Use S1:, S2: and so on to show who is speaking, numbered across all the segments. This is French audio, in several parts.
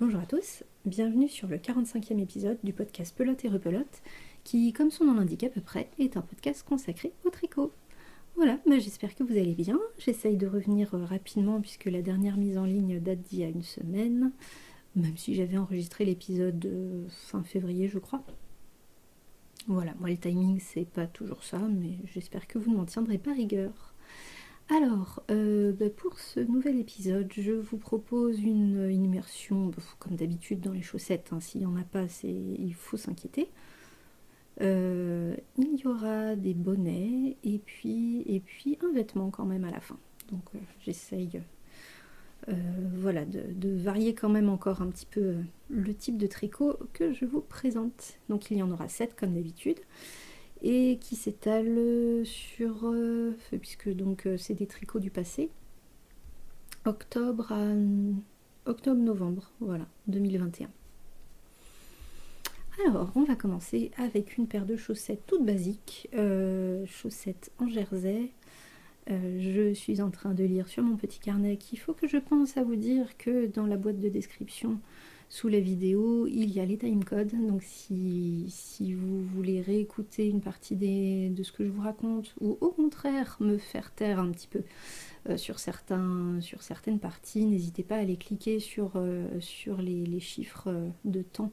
S1: Bonjour à tous, bienvenue sur le 45e épisode du podcast Pelote et Repelote, qui, comme son nom l'indique à peu près, est un podcast consacré au tricot. Voilà, j'espère que vous allez bien. J'essaye de revenir rapidement puisque la dernière mise en ligne date d'il y a une semaine, même si j'avais enregistré l'épisode fin février, je crois. Voilà, moi le timing c'est pas toujours ça, mais j'espère que vous ne m'en tiendrez pas rigueur. Alors, pour ce nouvel épisode, je vous propose une immersion, comme d'habitude dans les chaussettes, hein. S'il n'y en a pas, il faut s'inquiéter. Il y aura des bonnets et puis un vêtement quand même à la fin. Donc j'essaye de varier quand même encore un petit peu le type de tricot que je vous présente. Donc il y en aura 7 comme d'habitude et qui s'étalent sur, puisque donc c'est des tricots du passé, octobre-novembre, voilà, 2021. Alors, on va commencer avec une paire de chaussettes toutes basiques, chaussettes en jersey. Je suis en train de lire sur mon petit carnet qu'il faut que je pense à vous dire que dans la boîte de description sous la vidéo, il y a les timecodes. Donc si vous voulez réécouter une partie de ce que je vous raconte, ou au contraire me faire taire un petit peu sur certaines parties, n'hésitez pas à aller cliquer sur les chiffres de temps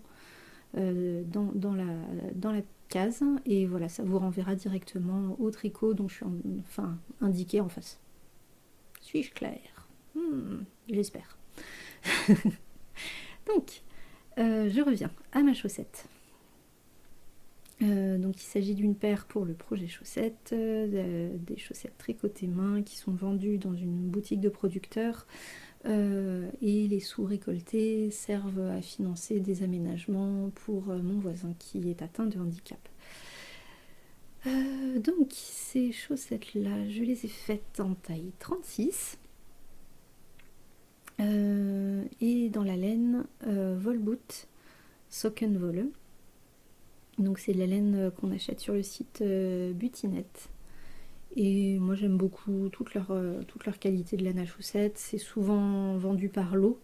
S1: dans la case, et voilà, ça vous renverra directement au tricot dont je suis indiqué en face. Suis-je claire? J'espère. Donc, je reviens à ma chaussette. Donc il s'agit d'une paire pour le projet chaussettes, des chaussettes tricotées main qui sont vendues dans une boutique de producteurs, et les sous récoltés servent à financer des aménagements pour mon voisin qui est atteint de handicap. Donc ces chaussettes là, je les ai faites en taille 36 et dans la laine Volboot Sockenwolle. Donc c'est de la laine qu'on achète sur le site Butinette. Et moi j'aime beaucoup toute leur qualité de laine à chaussettes. C'est souvent vendu par lot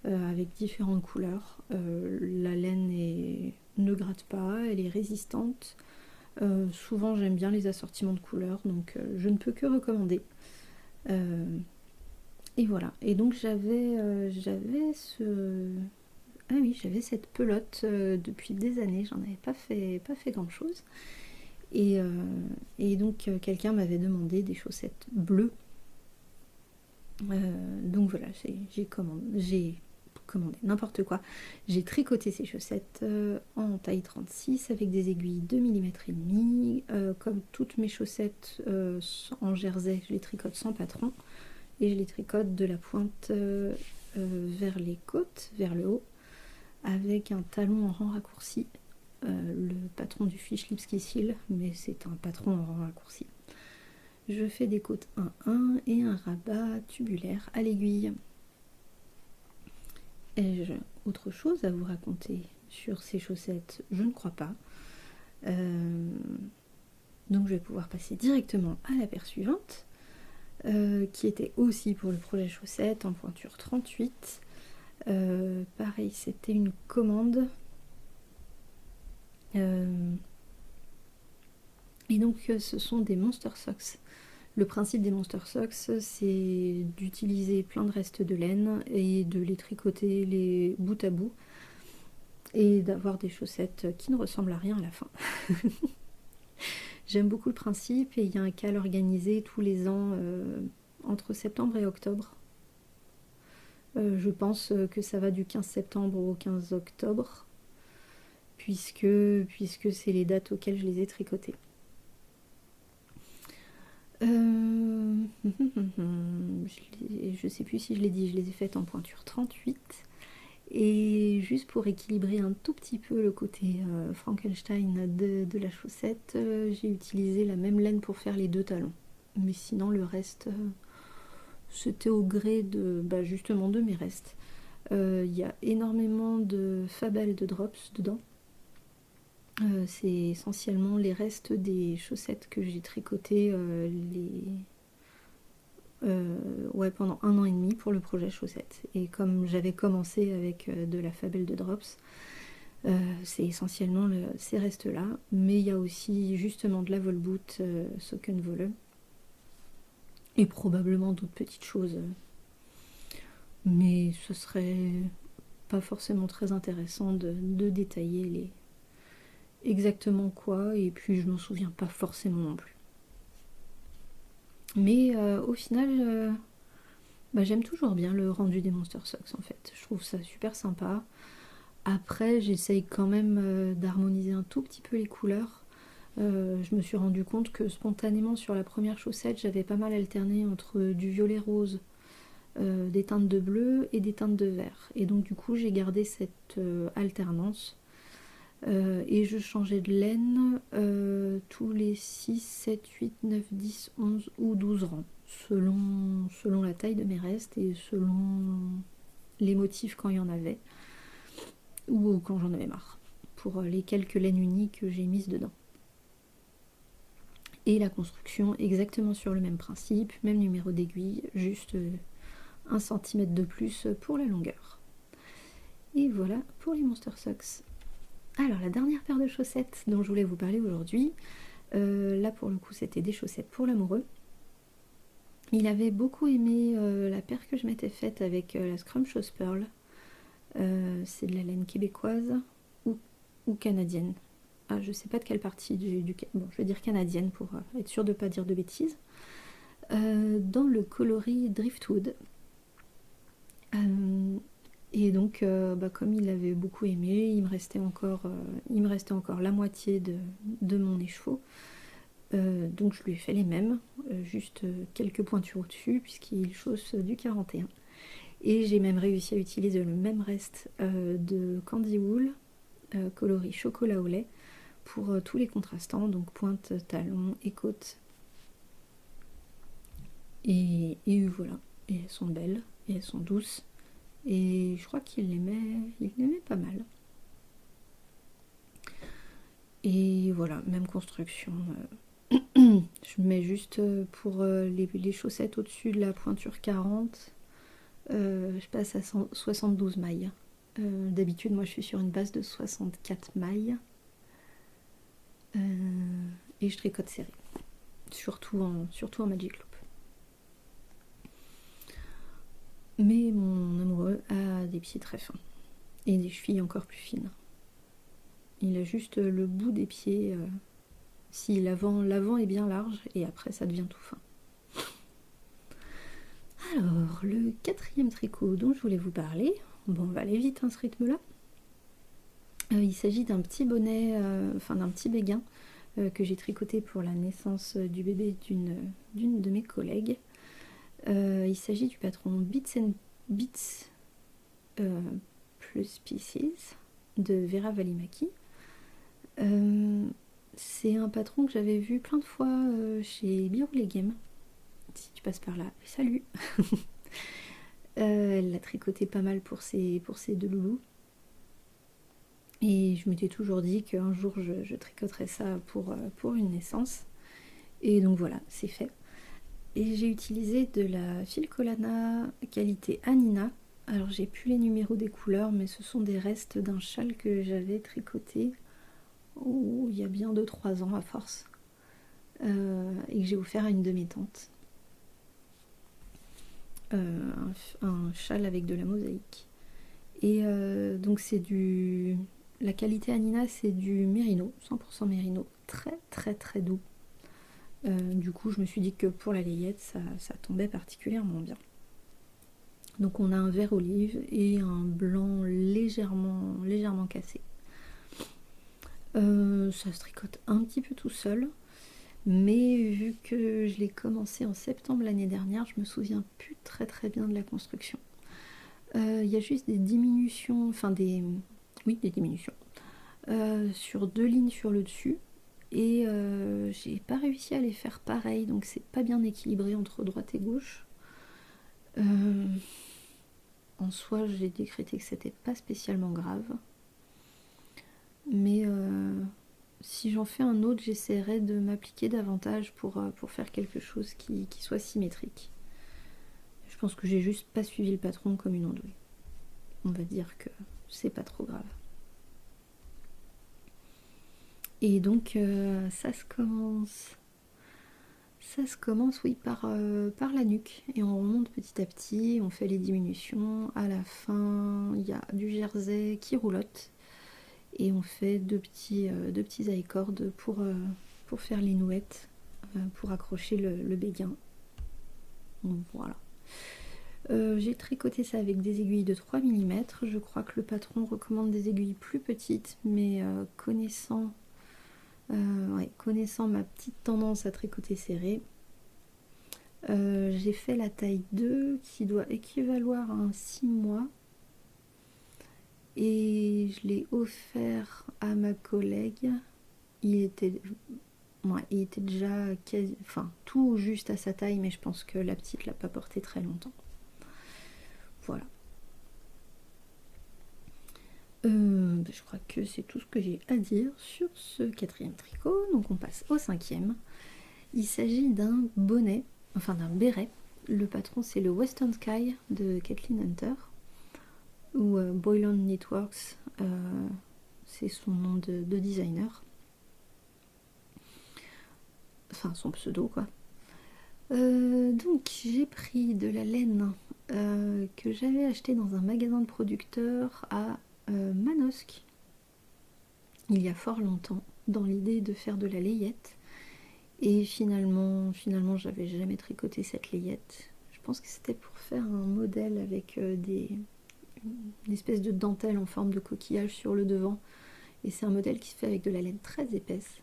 S1: avec différentes couleurs. La laine ne gratte pas, elle est résistante. Souvent j'aime bien les assortiments de couleurs, donc je ne peux que recommander. Et voilà. Et donc j'avais cette pelote depuis des années. J'en avais pas fait grand chose. Et donc quelqu'un m'avait demandé des chaussettes bleues. Donc voilà, j'ai commandé n'importe quoi. J'ai tricoté ces chaussettes en taille 36 avec des aiguilles 2 mm et demi. Comme toutes mes chaussettes en jersey, je les tricote sans patron et je les tricote de la pointe vers les côtes, vers le haut, avec un talon en rang raccourci. Le patron du Fish Lipski Seal, mais c'est un patron en rang raccourci. Je fais des côtes 1-1 et un rabat tubulaire à l'aiguille. Ai-je autre chose à vous raconter sur ces chaussettes? Je ne crois pas. Donc je vais pouvoir passer directement à la paire suivante, qui était aussi pour le projet chaussettes en pointure 38. Pareil, c'était une commande. Et donc ce sont des Monster Socks. Le principe des Monster Socks, c'est d'utiliser plein de restes de laine et de les tricoter les bout à bout et d'avoir des chaussettes qui ne ressemblent à rien à la fin. J'aime beaucoup le principe et il y a un cal organisé tous les ans entre septembre et octobre. Je pense que ça va du 15 septembre au 15 octobre puisque c'est les dates auxquelles je les ai tricotées. Je sais plus si je l'ai dit, je les ai faites en pointure 38. Et juste pour équilibrer un tout petit peu le côté Frankenstein de la chaussette, j'ai utilisé la même laine pour faire les deux talons. Mais sinon le reste, c'était au gré justement de mes restes. Il y a énormément de fabelles de drops dedans. C'est essentiellement les restes des chaussettes que j'ai tricotées ouais, pendant 1 an et demi pour le projet chaussettes. Et comme j'avais commencé avec de la Fabel de Drops, c'est essentiellement ces restes-là. Mais il y a aussi justement de la Volboot Socken Volle. Et probablement d'autres petites choses. Mais ce serait pas forcément très intéressant de détailler exactement quoi. Et puis je m'en souviens pas forcément non plus. Mais au final, j'aime toujours bien le rendu des Monster Socks en fait. Je trouve ça super sympa. Après, j'essaye quand même d'harmoniser un tout petit peu les couleurs. Je me suis rendu compte que spontanément sur la première chaussette, j'avais pas mal alterné entre du violet rose, des teintes de bleu et des teintes de vert. Et donc du coup, j'ai gardé cette alternance. Et je changeais de laine tous les 6, 7, 8, 9, 10, 11 ou 12 rangs, selon la taille de mes restes et selon les motifs quand il y en avait, ou quand j'en avais marre, pour les quelques laines uniques que j'ai mises dedans. Et la construction exactement sur le même principe, même numéro d'aiguille, juste 1 cm de plus pour la longueur. Et voilà pour les Monster Socks. Alors la dernière paire de chaussettes dont je voulais vous parler aujourd'hui, là pour le coup c'était des chaussettes pour l'amoureux. Il avait beaucoup aimé la paire que je m'étais faite avec la Scrumptious Pearl. C'est de la laine québécoise ou canadienne. Ah, je sais pas de quelle partie bon, je vais dire canadienne pour être sûre de ne pas dire de bêtises. Dans le coloris Driftwood. Et donc, comme il l'avait beaucoup aimé, il me restait encore la moitié de mon écheveau. Donc je lui ai fait les mêmes, juste quelques pointures au-dessus, puisqu'il chausse du 41. Et j'ai même réussi à utiliser le même reste de Candy Wool, coloris chocolat au lait, pour tous les contrastants, donc pointe, talon et côte. Et voilà, et elles sont belles, et elles sont douces. Et je crois qu'il l'aimait pas mal. Et voilà, même construction. Je mets juste pour les chaussettes au-dessus de la pointure 40, je passe à 72 mailles. D'habitude, moi je suis sur une base de 64 mailles. Et je tricote serré. Surtout en Magic Loop. Mais mon amoureux a des pieds très fins. Et des chevilles encore plus fines. Il a juste le bout des pieds. Si l'avant est bien large et après ça devient tout fin. Alors, le 4e tricot dont je voulais vous parler, bon, on va aller vite ce rythme-là. Il s'agit d'un petit bonnet, d'un petit béguin que j'ai tricoté pour la naissance du bébé d'une de mes collègues. Il s'agit du patron Bits and Bits plus Pieces de Vera Valimaki. C'est un patron que j'avais vu plein de fois chez Birou Game. Si tu passes par là, salut. Elle l'a tricoté pas mal pour ses deux loulous. Et je m'étais toujours dit qu'un jour je tricoterais ça pour une naissance. Et donc voilà, c'est fait. Et j'ai utilisé de la fil Colana qualité Anina. Alors j'ai plus les numéros des couleurs, mais ce sont des restes d'un châle que j'avais tricoté il y a bien 2-3 ans à force. Et que j'ai offert à une de mes tantes. Un châle avec de la mosaïque. Et donc c'est la qualité Anina, c'est du mérino, 100% mérino, très très très doux. Du coup je me suis dit que pour la layette ça tombait particulièrement bien. Donc on a un vert olive et un blanc légèrement cassé. Ça se tricote un petit peu tout seul, mais vu que je l'ai commencé en septembre l'année dernière, je me souviens plus très très bien de la construction. Il y a juste des diminutions, des diminutions sur 2 lignes sur le dessus, et j'ai pas réussi à les faire pareil, donc c'est pas bien équilibré entre droite et gauche. En soi, j'ai décrété que c'était pas spécialement grave, mais si j'en fais un autre, j'essaierai de m'appliquer davantage pour faire quelque chose qui soit symétrique. pense que j'ai juste pas suivi le patron comme une andouille. On va dire que c'est pas trop grave. Et donc ça se commence oui par la nuque et on remonte petit à petit, on fait les diminutions, à la fin il y a du jersey qui roulotte et on fait deux petits high cords pour faire les nouettes, pour accrocher le béguin. Donc, voilà. J'ai tricoté ça avec des aiguilles de 3 mm, je crois que le patron recommande des aiguilles plus petites, mais connaissant ma petite tendance à tricoter serré, j'ai fait la taille 2 qui doit équivaloir à un 6 mois et je l'ai offert à ma collègue. Il était déjà tout juste à sa taille, mais je pense que la petite l'a pas porté très longtemps. Voilà. Je crois que c'est tout ce que j'ai à dire sur ce 4e tricot. Donc on passe au 5e. Il s'agit d'un bonnet, enfin d'un béret. Le patron c'est le Western Sky de Kathleen Hunter, ou Boylan Knitworks, c'est son nom de designer. Enfin son pseudo quoi. Donc j'ai pris de la laine que j'avais acheté dans un magasin de producteurs à Manosque il y a fort longtemps, dans l'idée de faire de la layette, et finalement j'avais jamais tricoté cette layette. Je pense que c'était pour faire un modèle avec une espèce de dentelle en forme de coquillage sur le devant, et c'est un modèle qui se fait avec de la laine très épaisse.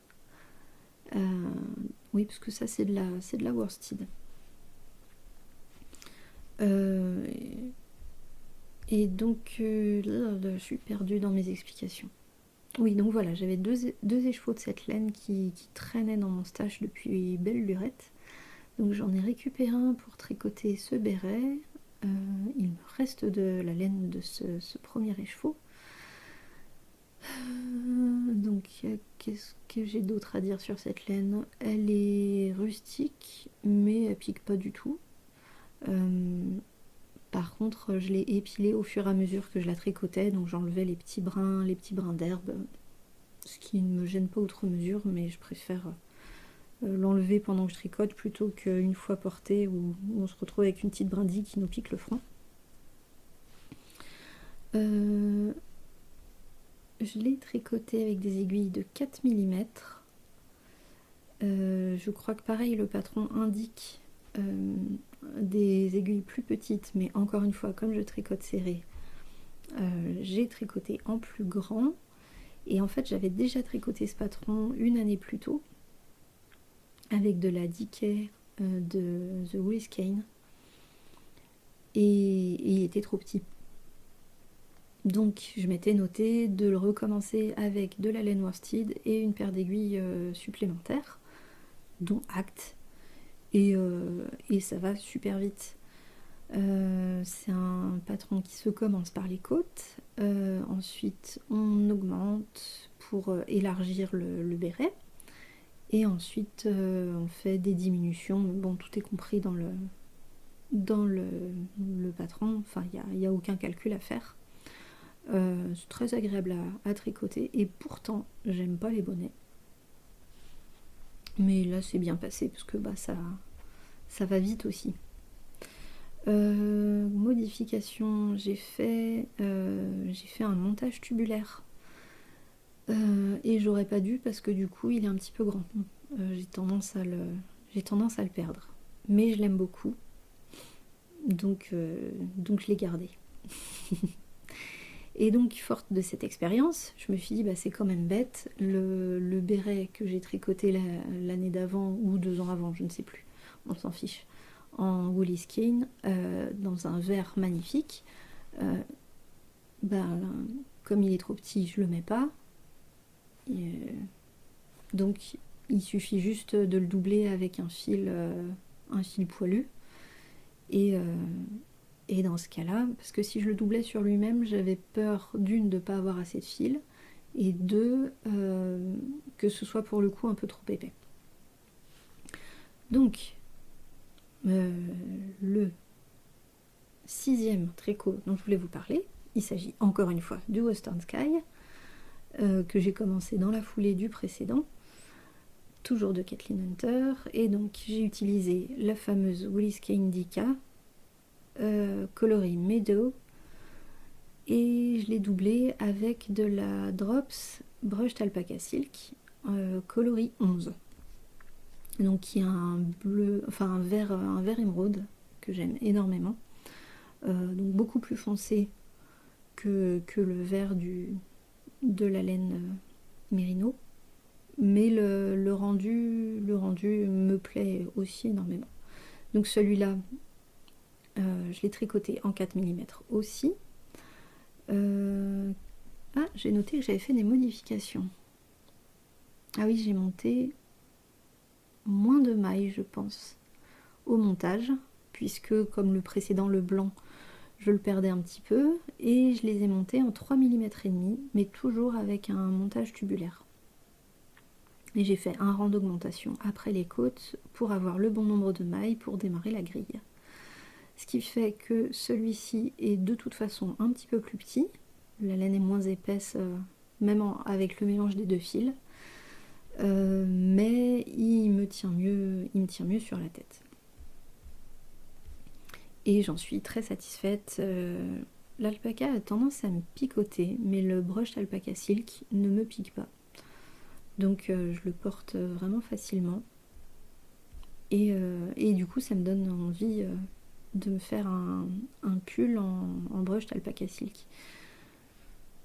S1: Oui, parce que ça c'est de la worsted. Et donc là, je suis perdue dans mes explications. Oui, donc voilà, j'avais deux écheveaux de cette laine qui traînaient dans mon stash depuis belle lurette. Donc j'en ai récupéré un pour tricoter ce béret. Il me reste de la laine de ce premier écheveau. Donc qu'est-ce que j'ai d'autre à dire sur cette laine? Elle est rustique, mais elle pique pas du tout. Par contre, je l'ai épilée au fur et à mesure que je la tricotais, donc j'enlevais les petits brins d'herbe, ce qui ne me gêne pas outre mesure, mais je préfère l'enlever pendant que je tricote plutôt qu'une fois portée où on se retrouve avec une petite brindille qui nous pique le front. Je l'ai tricoté avec des aiguilles de 4 mm. Je crois que pareil, le patron indique des aiguilles plus petites, mais encore une fois, comme je tricote serré, j'ai tricoté en plus grand. Et en fait, j'avais déjà tricoté ce patron une année plus tôt avec de la Decay de The Woolly Skein, et il était trop petit. Donc je m'étais noté de le recommencer avec de la laine worsted et une paire d'aiguilles supplémentaires, dont acte, et ça va super vite. C'est un patron qui se commence par les côtes, ensuite on augmente pour élargir le béret, et ensuite on fait des diminutions. Bon, tout est compris dans le patron, enfin il n'y a aucun calcul à faire. C'est très agréable à tricoter, et pourtant j'aime pas les bonnets, mais là c'est bien passé parce que ça va vite aussi. Modification, j'ai fait un montage tubulaire, et j'aurais pas dû parce que du coup il est un petit peu grand. J'ai tendance à le perdre, mais je l'aime beaucoup, donc je l'ai gardé. Et donc, forte de cette expérience, je me suis dit, c'est quand même bête, le béret que j'ai tricoté l'année d'avant, ou 2 ans avant, je ne sais plus, on s'en fiche, en Woolly Skein, dans un vert magnifique, comme il est trop petit, je le mets pas. Donc, il suffit juste de le doubler avec un fil poilu, et dans ce cas-là, parce que si je le doublais sur lui-même, j'avais peur, d'une, de ne pas avoir assez de fil, et deux, que ce soit pour le coup un peu trop épais. Donc, le 6e tricot dont je voulais vous parler. Il s'agit encore une fois du Western Sky, que j'ai commencé dans la foulée du précédent, toujours de Kathleen Hunter, et donc j'ai utilisé la fameuse Woolly Skein Indica, coloris Meadow, et je l'ai doublé avec de la Drops Brushed Alpaca Silk, coloris 11. Donc qui a un bleu, enfin un vert émeraude que j'aime énormément. Donc beaucoup plus foncé que le vert de la laine Mérino. Mais le rendu me plaît aussi énormément. Donc celui-là, je l'ai tricoté en 4 mm aussi. J'ai noté que j'avais fait des modifications. Ah oui, j'ai monté moins de mailles, je pense, au montage, puisque comme le précédent, le blanc, je le perdais un petit peu, et je les ai montés en 3 mm et demi, mais toujours avec un montage tubulaire. Et j'ai fait un rang d'augmentation après les côtes pour avoir le bon nombre de mailles pour démarrer la grille. Ce qui fait que celui-ci est de toute façon un petit peu plus petit, la laine est moins épaisse, même avec le mélange des deux fils, mais il me tient mieux sur la tête. Et j'en suis très satisfaite. L'alpaca a tendance à me picoter, mais le Brushed Alpaca Silk ne me pique pas. Donc je le porte vraiment facilement. Et du coup, ça me donne envie de me faire un pull en Brushed Alpaca Silk.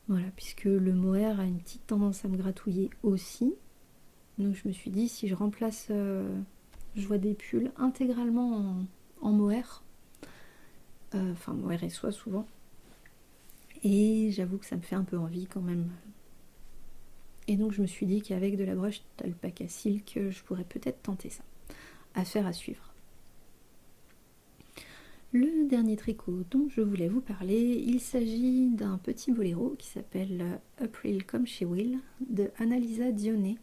S1: Voilà, puisque le mohair a une petite tendance à me gratouiller aussi. Donc je me suis dit, si je remplace, je vois des pulls intégralement en mohair, enfin mohair et soie souvent, et j'avoue que ça me fait un peu envie quand même. Et donc je me suis dit qu'avec de la Brushed Alpaca Silk, je pourrais peut-être tenter ça. Affaire à suivre. Le dernier tricot dont je voulais vous parler, il s'agit d'un petit boléro qui s'appelle April Come She Will de Annalisa Dionnet.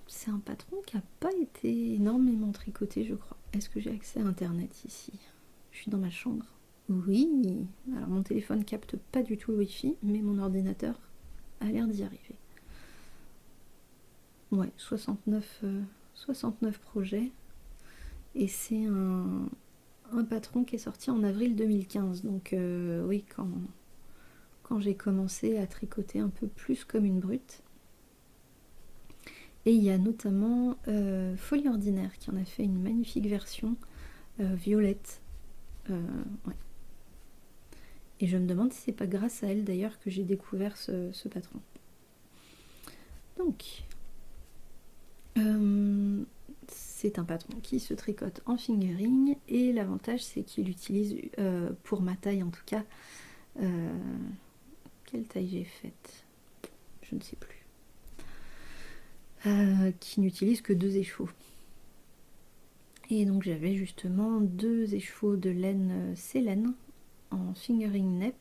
S1: C'est un patron qui n'a pas été énormément tricoté, je crois. Est-ce que j'ai accès à internet ici? Je suis dans ma chambre. Oui, alors mon téléphone capte pas du tout le wifi, mais mon ordinateur a l'air d'y arriver. Ouais, 69 projets. Et c'est un patron qui est sorti en avril 2015. Donc oui, quand j'ai commencé à tricoter un peu plus comme une brute. Et il y a notamment Folie Ordinaire qui en a fait une magnifique version violette. Ouais. Et je me demande si c'est pas grâce à elle d'ailleurs que j'ai découvert ce patron. Donc, c'est un patron qui se tricote en fingering et l'avantage c'est qu'il utilise, pour ma taille en tout cas, quelle taille j'ai faite? Je ne sais plus. Qui n'utilise que 2 écheveaux. Et donc j'avais justement 2 écheveaux de laine Célène en fingering nep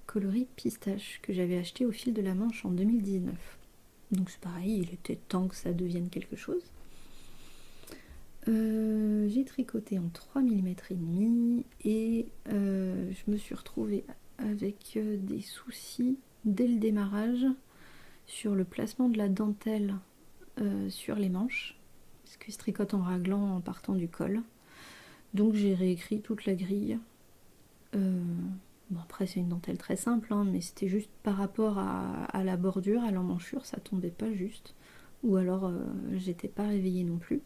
S1: coloris pistache que j'avais acheté au fil de la Manche en 2019. Donc c'est pareil, il était temps que ça devienne quelque chose. J'ai tricoté en 3 mm et demi et je me suis retrouvée avec des soucis dès le démarrage sur le placement de la dentelle sur les manches, parce que je tricote en raglant en partant du col. Donc j'ai réécrit toute la grille. Bon, après c'est une dentelle très simple, hein, mais c'était juste par rapport à la bordure, à l'emmanchure, ça tombait pas juste. Ou alors j'étais pas réveillée non plus,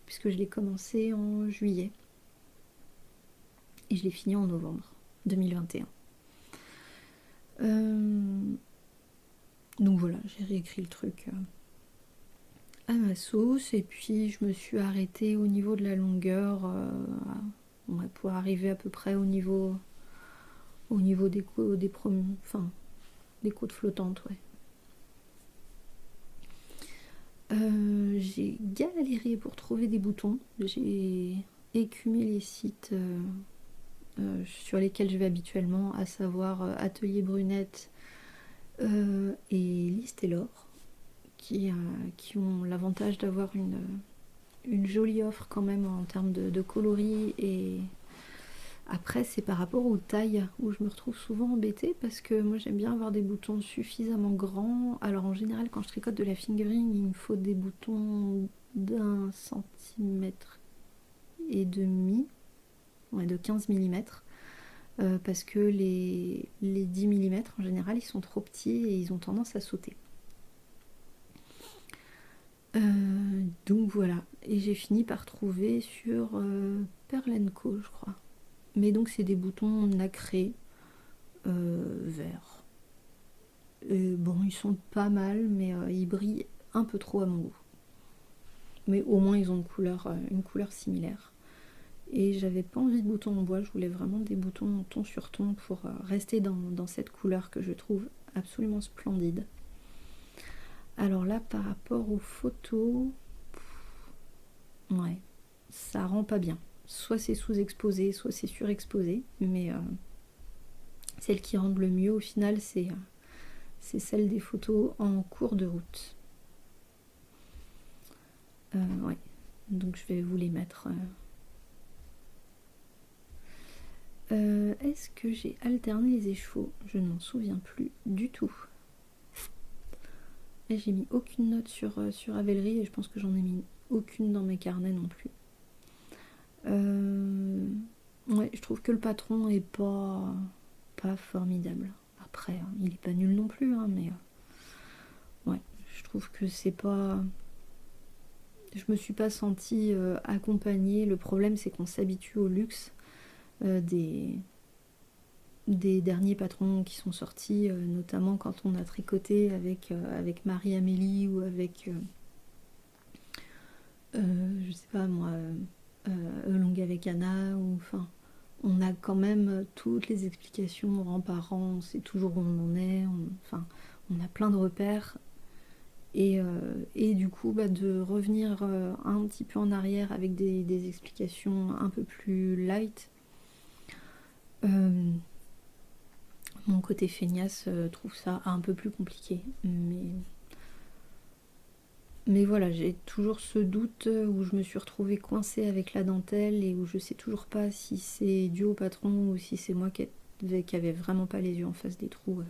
S1: puisque je l'ai commencé en juillet. Et je l'ai fini en novembre 2021. Donc voilà, j'ai réécrit le truc à ma sauce, et puis je me suis arrêtée au niveau de la longueur pour arriver à peu près au niveau des côtes flottantes, ouais. J'ai galéré pour trouver des boutons. J'ai écumé les sites sur lesquels je vais habituellement, à savoir Atelier Brunette et Liste et l'Or, qui ont l'avantage d'avoir une jolie offre quand même en termes de coloris. Et après, c'est par rapport aux tailles où je me retrouve souvent embêtée parce que moi j'aime bien avoir des boutons suffisamment grands. Alors en général, quand je tricote de la fingering, il me faut des boutons d'1,5 cm, ouais, de 15 mm. Parce que les 10 mm en général ils sont trop petits et ils ont tendance à sauter. Donc voilà, et j'ai fini par trouver sur Pearl & Co, je crois. Mais donc c'est des boutons nacrés verts. Et bon, ils sont pas mal, mais ils brillent un peu trop à mon goût. Mais au moins ils ont une couleur similaire. Et j'avais pas envie de boutons en bois, je voulais vraiment des boutons ton sur ton pour rester dans cette couleur que je trouve absolument splendide. Alors là, par rapport aux photos, ouais, ça rend pas bien. Soit c'est sous-exposé, soit c'est surexposé, mais celles qui rendent le mieux au final, c'est celle des photos en cours de route. Ouais, donc je vais vous les mettre. Est-ce que j'ai alterné les échevaux? Je ne m'en souviens plus du tout. Et j'ai mis aucune note sur Ravelry et je pense que j'en ai mis aucune dans mes carnets non plus. Ouais, je trouve que le patron est pas formidable. Après, il est pas nul non plus, hein, mais ouais, je trouve que c'est pas... Je me suis pas sentie accompagnée. Le problème, c'est qu'on s'habitue au luxe des derniers patrons qui sont sortis, notamment quand on a tricoté avec Marie-Amélie ou avec, je sais pas moi, Longue avec Anna, ou enfin, on a quand même toutes les explications rang par rang, on sait toujours où on en est, on a plein de repères. Et du coup, de revenir un petit peu en arrière avec des explications un peu plus light, mon côté feignasse trouve ça un peu plus compliqué. Mais voilà, j'ai toujours ce doute où je me suis retrouvée coincée avec la dentelle et où je sais toujours pas si c'est dû au patron ou si c'est moi qui avait vraiment pas les yeux en face des trous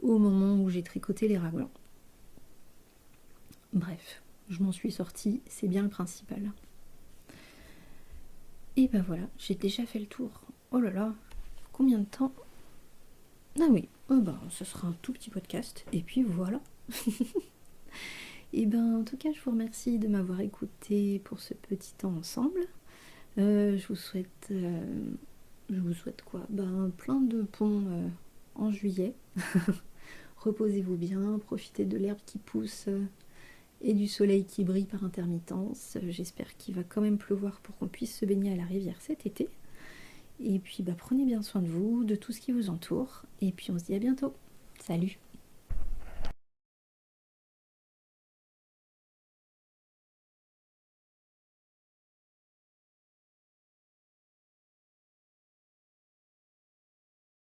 S1: au moment où j'ai tricoté les raglans. Bref, je m'en suis sortie, c'est bien le principal. Et ben voilà, j'ai déjà fait le tour. Oh là là, combien de temps? Ah oui, oh ben, ce sera un tout petit podcast, et puis voilà. Et ben en tout cas, je vous remercie de m'avoir écouté pour ce petit temps ensemble. Je vous souhaite quoi? Ben plein de ponts en juillet. Reposez-vous bien, profitez de l'herbe qui pousse et du soleil qui brille par intermittence. J'espère qu'il va quand même pleuvoir pour qu'on puisse se baigner à la rivière cet été. Et puis prenez bien soin de vous, de tout ce qui vous entoure. Et puis on se dit à bientôt. Salut!